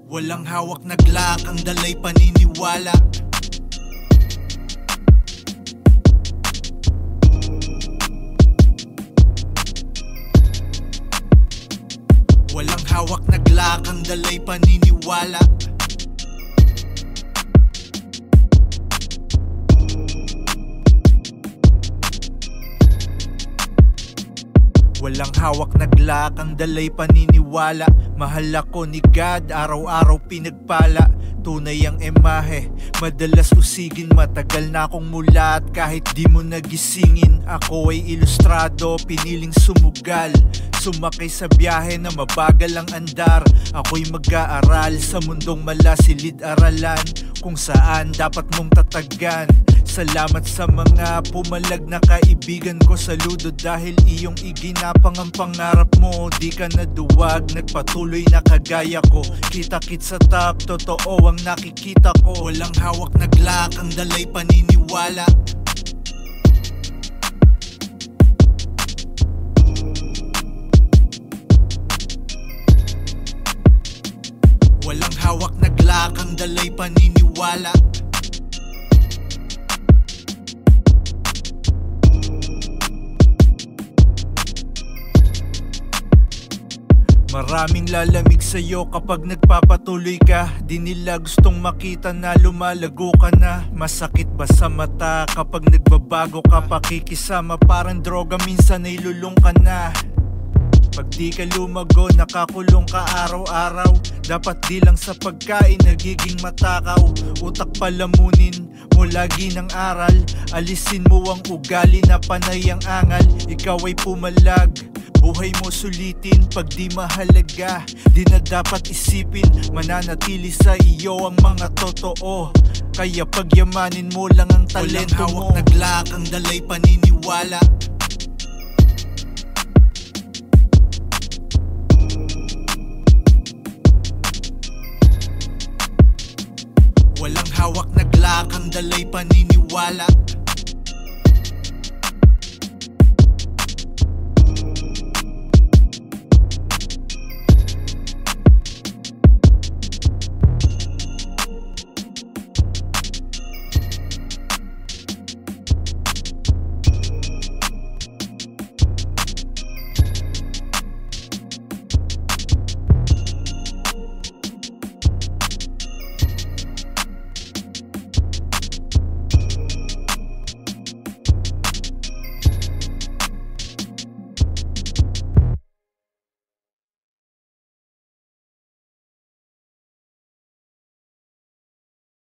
Walang hawak na glak, ang dalay paniniwala. Walang hawak na glak, ang dalay paniniwala. Walang hawak na glak, ang dalay paniniwala. Mahal ako ni God, araw-araw pinagpala. Tunay ang emahe, madalas usigin. Matagal na akong mulat, kahit di mo nagisingin. Ako ay ilustrado, piniling sumugal. Sumakay sa biyahe na mabagal ang andar. Ako'y mag-aaral sa mundong malasilid-aralan, kung saan dapat mong tatagan. Salamat sa mga pumalag na kaibigan ko. Saludo dahil iyong iginapang ang pangarap mo. Di ka naduwag, nagpatuloy na kagaya ko. Kita-kit sa top, totoo ang nakikita ko. Walang hawak na glak, ang dalay paniniwala. Walang hawak na glak, ang dalay paniniwala. Maraming lalamig sa'yo kapag nagpapatuloy ka. Di nila gustong makita na lumalago ka na. Masakit ba sa mata kapag nagbabago ka? Pakikisama parang droga, minsan ay lulong ka na. Pag di ka lumago, nakakulong ka araw-araw. Dapat di lang sa pagkain nagiging matakaw. Utak palamunin mo lagi ng aral. Alisin mo ang ugali na panay ang angal. Ikaw ay pumalag, buhay mo sulitin. Pag di mahalaga, di na dapat isipin. Mananatili sa iyo ang mga totoo. Kaya pagyamanin mo lang ang talento mo. Walang hawak na glak, ang dalay paniniwala. Walang hawak na glak, ang dalay paniniwala.